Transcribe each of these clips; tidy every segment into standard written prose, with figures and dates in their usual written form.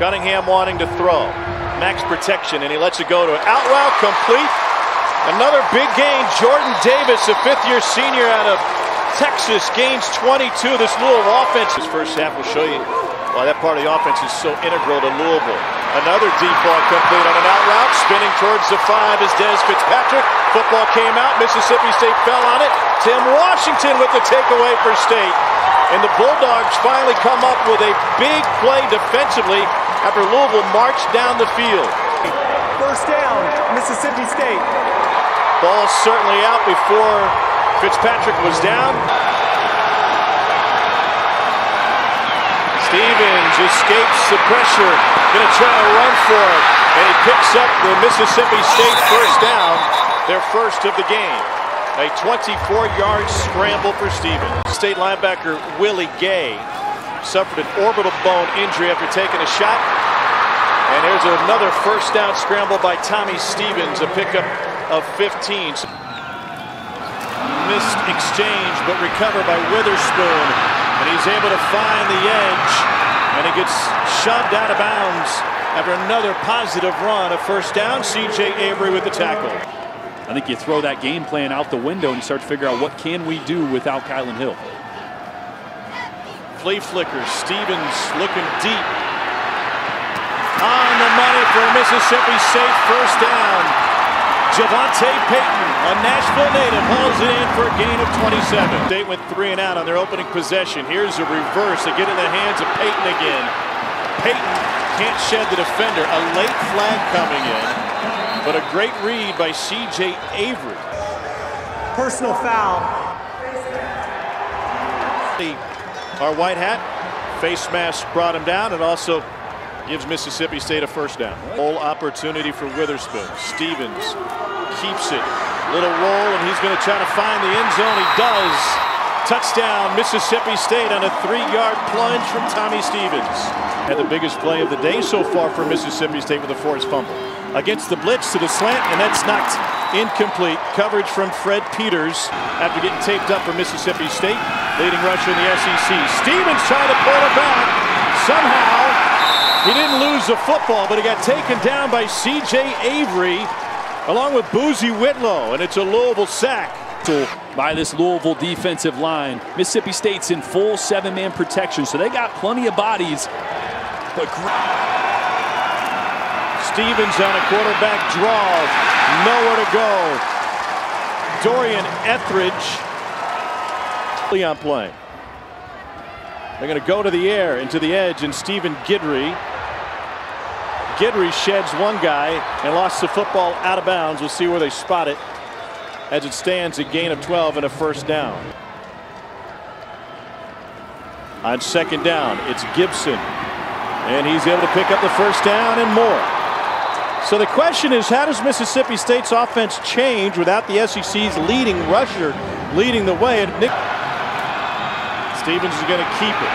Cunningham wanting to throw. Max protection, and he lets it go to out route, complete. Another big gain. Jordan Davis, a fifth-year senior out of Texas, gains 22. This Louisville offense. This first half will show you why that part of the offense is so integral to Louisville. Another deep ball complete on an out route, spinning towards the 5 is Des Fitzpatrick. Football came out. Mississippi State fell on it. Tim Washington with the takeaway for State. And the Bulldogs finally come up with a big play defensively after Louisville marched down the field. First down, Mississippi State. Ball certainly out before Fitzpatrick was down. Stevens escapes the pressure, going to try to run for it, and he picks up the Mississippi State first down, their first of the game. A 24-yard scramble for Stevens. State linebacker Willie Gay suffered an orbital bone injury after taking a shot. And there's another first down scramble by Tommy Stevens, a pickup of 15. Missed exchange, but recovered by Witherspoon. And he's able to find the edge. And he gets shoved out of bounds after another positive run. A first down, C.J. Avery with the tackle. I think you throw that game plan out the window and you start to figure out what can we do without Kylan Hill. Flea flickers. Stevens looking deep. On the money for Mississippi State, first down. Javante Payton, a Nashville native, hauls it in for a gain of 27. State went 3 and out on their opening possession. Here's a reverse. They get in the hands of Payton again. Payton can't shed the defender. A late flag coming in, but a great read by C.J. Avery. Personal foul. Our white hat face mask brought him down, and also gives Mississippi State a first down. Whole opportunity for Witherspoon. Stevens keeps it. Little roll, and he's going to try to find the end zone. He does. Touchdown, Mississippi State on a 3-yard plunge from Tommy Stevens. Had the biggest play of the day so far for Mississippi State with a forced fumble. Against the blitz to the slant, and that's knocked incomplete. Coverage from Fred Peters after getting taped up for Mississippi State. Leading rusher in the SEC. Stevens trying to pull it back. Somehow, he didn't lose the football, but he got taken down by C.J. Avery along with Boozy Whitlow, and it's a Louisville sack. By this Louisville defensive line. Mississippi State's in full 7-man protection, so they got plenty of bodies. But Stevens on a quarterback draw. Nowhere to go. Dorian Etheridge on play. They're going to go to the air and to the edge, and Stephen Guidry. Guidry sheds one guy and lost the football out of bounds. We'll see where they spot it. As it stands, a gain of 12 and a first down. On second down, it's Gibson. And he's able to pick up the first down and more. So the question is, how does Mississippi State's offense change without the SEC's leading rusher leading the way? And Nick Stevens is going to keep it.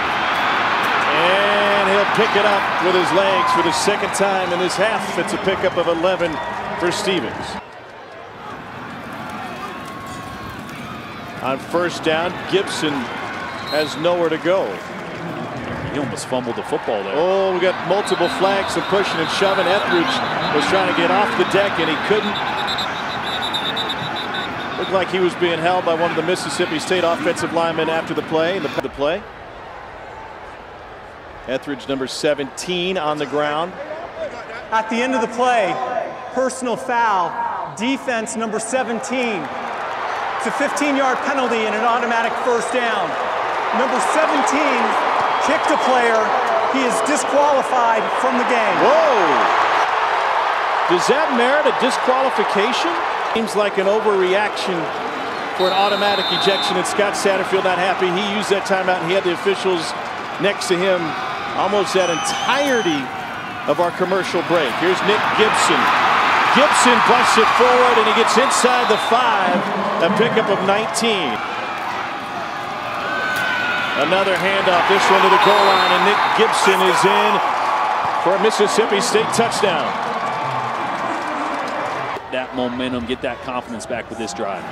And he'll pick it up with his legs for the second time in this half. It's a pickup of 11 for Stevens. On first down, Gibson has nowhere to go. He almost fumbled the football there. Oh, we got multiple flags and pushing and shoving. Etheridge was trying to get off the deck, and he couldn't. Looked like he was being held by one of the Mississippi State offensive linemen after the play. Etheridge, number 17, on the ground. At the end of the play, personal foul, defense number 17. It's a 15-yard penalty and an automatic first down. Number 17 kicked a player. He is disqualified from the game. Whoa! Does that merit a disqualification? Seems like an overreaction for an automatic ejection, and Scott Satterfield not happy. He used that timeout, and he had the officials next to him almost that entirety of our commercial break. Here's Nick Gibson. Gibson busts it forward, and he gets inside the 5, a pickup of 19. Another handoff, this one to the goal line, and Nick Gibson is in for a Mississippi State touchdown. That momentum, get that confidence back with this drive.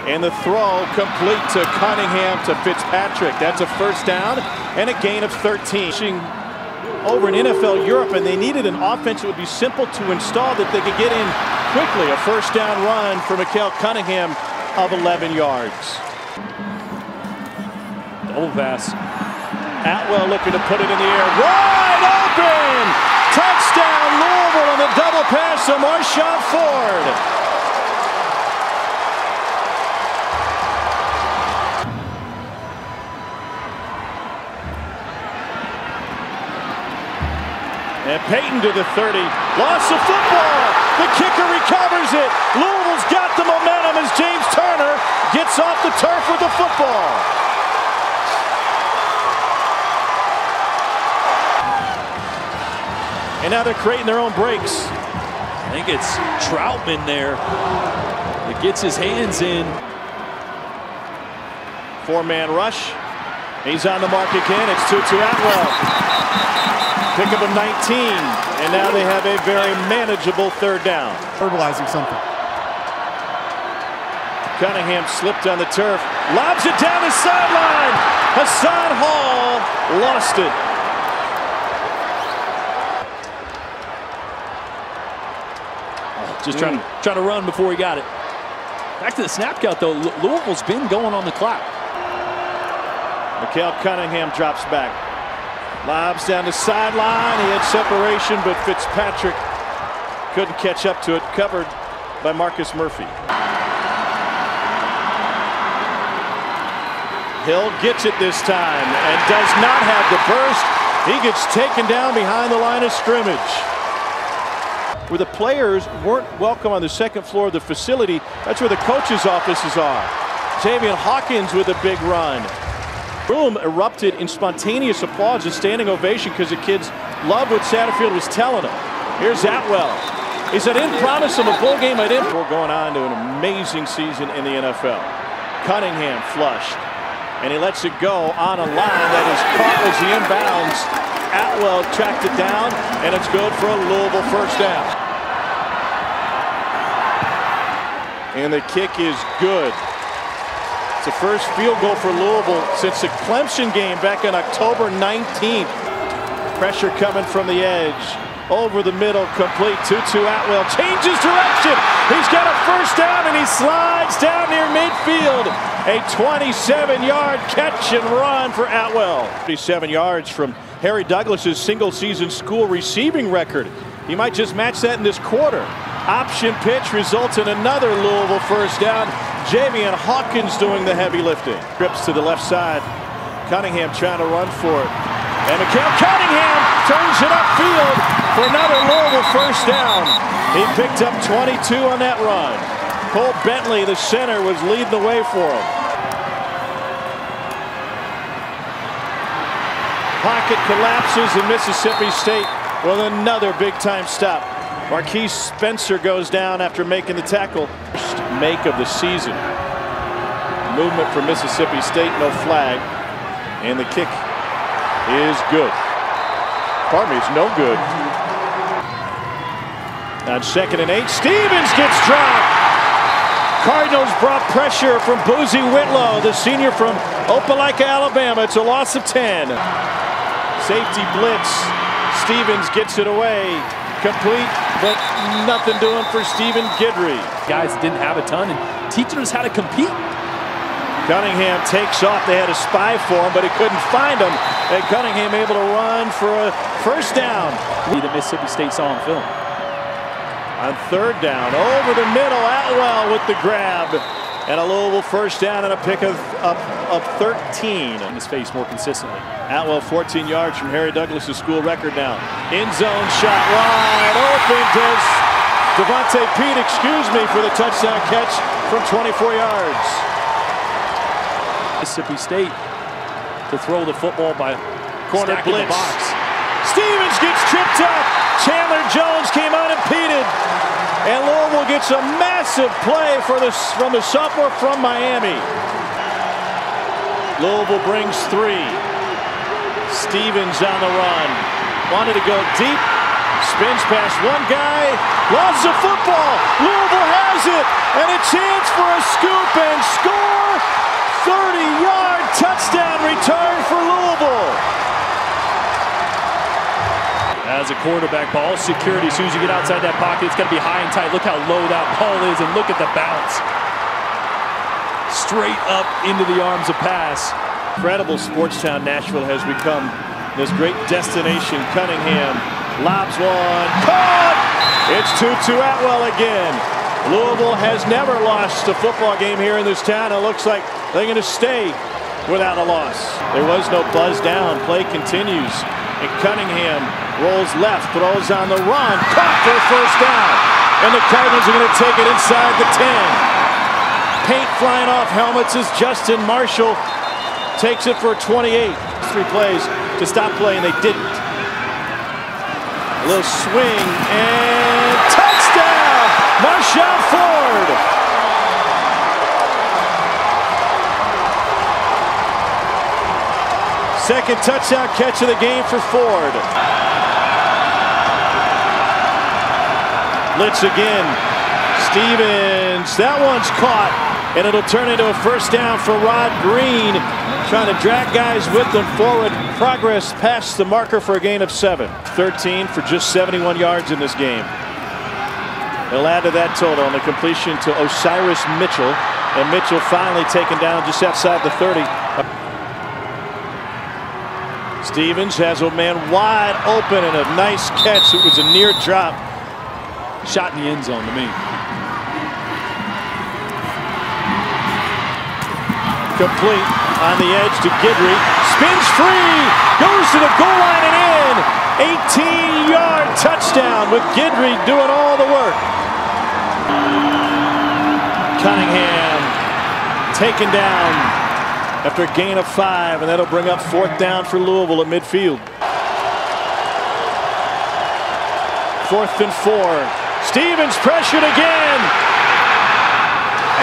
And the throw complete to Cunningham to Fitzpatrick. That's a first down and a gain of 13. over in NFL Europe, and they needed an offense that would be simple to install that they could get in quickly. A first down run for Mikael Cunningham of 11 yards. Double pass. Atwell looking to put it in the air. Wide open! Touchdown Louisville on the double pass to Marshawn Ford. And Payton to the 30. Loss of football. The kicker recovers it. Louisville's got the momentum as James Turner gets off the turf with the football. And now they're creating their own breaks. I think it's Troutman there that gets his hands in. Four-man rush. He's on the mark again. It's Tutu Atwell. Pickup of 19. And now they have a very manageable third down. Verbalizing something. Cunningham slipped on the turf. Lobs it down the sideline. Hassan Hall lost it. Just trying to run before he got it. Back to the snap count, though. Louisville's been going on the clock. Mikael Cunningham drops back. Lobs down the sideline. He had separation, but Fitzpatrick couldn't catch up to it. Covered by Marcus Murphy. Hill gets it this time and does not have the burst. He gets taken down behind the line of scrimmage. Where the players weren't welcome on the second floor of the facility, that's where the coaches' offices are. Xavier Hawkins with a big run. Room erupted in spontaneous applause and standing ovation because the kids loved what Satterfield was telling them. Here's Atwell. He said, I didn't promise him a bowl game. I didn't. We're going on to an amazing season in the NFL. Cunningham flushed, and he lets it go on a line that is caught as he inbounds. Atwell tracked it down, and it's good for a Louisville first down. And the kick is good. It's the first field goal for Louisville since the Clemson game back on October 19th. Pressure coming from the edge. Over the middle, complete. Tutu Atwell changes direction. He's got a first down, and he slides down near midfield. A 27-yard catch and run for Atwell. 37 yards from Harry Douglas's single-season school receiving record. He might just match that in this quarter. Option pitch results in another Louisville first down. Xavier Hawkins doing the heavy lifting. Trips to the left side. Cunningham trying to run for it. And Mikael Cunningham turns it upfield for another Louisville first down. He picked up 22 on that run. Cole Bentley, the center, was leading the way for him. Pocket collapses, and Mississippi State with another big-time stop. Marquise Spencer goes down after making the tackle. First make of the season. Movement for Mississippi State, no flag. And the kick is good. Pardon me, it's no good. On 2nd and 8, Stevens gets dropped. Cardinals brought pressure from Boozy Whitlow, the senior from Opelika, Alabama. It's a loss of 10. Safety blitz. Stevens gets it away. Complete, but nothing doing for Stephen Guidry. Guys didn't have a ton and teaching us how to compete. Cunningham takes off. They had a spy for him, but he couldn't find him. And Cunningham able to run for a first down. The Mississippi State saw on film. On third down, over the middle, Atwell with the grab. And a Louisville first down and a pick of 13. In his face more consistently. Atwell 14 yards from Harry Douglas's school record now. End zone shot wide open. Does Devontae Pete, excuse me, for the touchdown catch from 24 yards. Mississippi State to throw the football by Corner blitz. the box. Stevens gets tripped up. Chandler Jones came unimpeded. And Louisville gets a massive play from the sophomore from Miami. Louisville brings 3. Stevens on the run. Wanted to go deep. Spins past one guy. Lost the football. Louisville has it. And a chance for a scoop and score. 30-yard touchdown return for Louisville. as a quarterback. Ball security, as soon as you get outside that pocket, it's got to be high and tight. Look how low that ball is, and look at the bounce. Straight up into the arms of pass. Incredible sports town Nashville has become. This great destination. Cunningham lobs one. Caught! It's 2-2 Atwell again. Louisville has never lost a football game here in this town. It looks like they're going to stay without a loss. There was no buzz down. Play continues. And Cunningham rolls left, throws on the run. Caught for a first down. And the Cardinals are going to take it inside the 10. Paint flying off helmets as Justin Marshall takes it for 28. 3 plays to stop play, and they didn't. A little swing and touchdown! Marshall Ford! Second touchdown catch of the game for Ford. Blitz again. Stevens, that one's caught, and it'll turn into a first down for Rod Green, trying to drag guys with them forward. Progress past the marker for a gain of 7. 13 for just 71 yards in this game. They'll add to that total on the completion to Osiris Mitchell, and Mitchell finally taken down just outside the 30. Stevens has a man wide open and a nice catch. It was a near drop. Shot in the end zone to me. Complete on the edge to Guidry. Spins free. Goes to the goal line and in. 18-yard touchdown with Guidry doing all the work. Cunningham taken down after a gain of 5, and that'll bring up 4th down for Louisville at midfield. 4th and 4. Stevens pressured again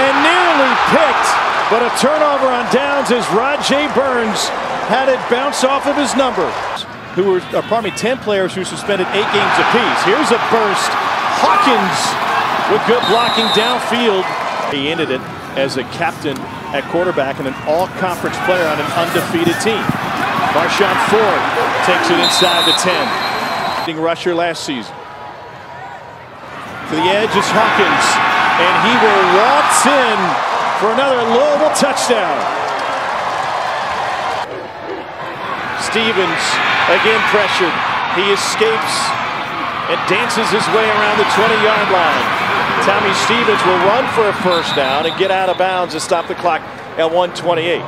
and nearly picked, but a turnover on downs as Rajay Burns had it bounce off of his number. 10 players who suspended 8 games apiece. Here's a burst. Hawkins with good blocking downfield. He ended it as a captain at quarterback and an all-conference player on an undefeated team. Marshawn Ford takes it inside the 10. Rusher last season. To the edge is Hawkins, and he will waltz in for another Louisville touchdown. Stevens again pressured. He escapes and dances his way around the 20-yard line. Tommy Stevens will run for a first down and get out of bounds and stop the clock at 1:28.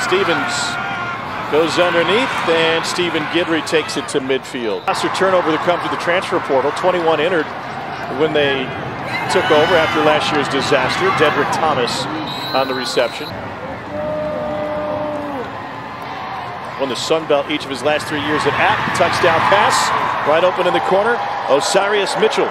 Stevens goes underneath, and Stephen Guidry takes it to midfield. Last turnover that comes with the transfer portal. 21 entered when they took over after last year's disaster. Dedrick Thomas on the reception. Won the Sun Belt each of his last 3 years at App. Touchdown pass, right open in the corner. Osiris Mitchell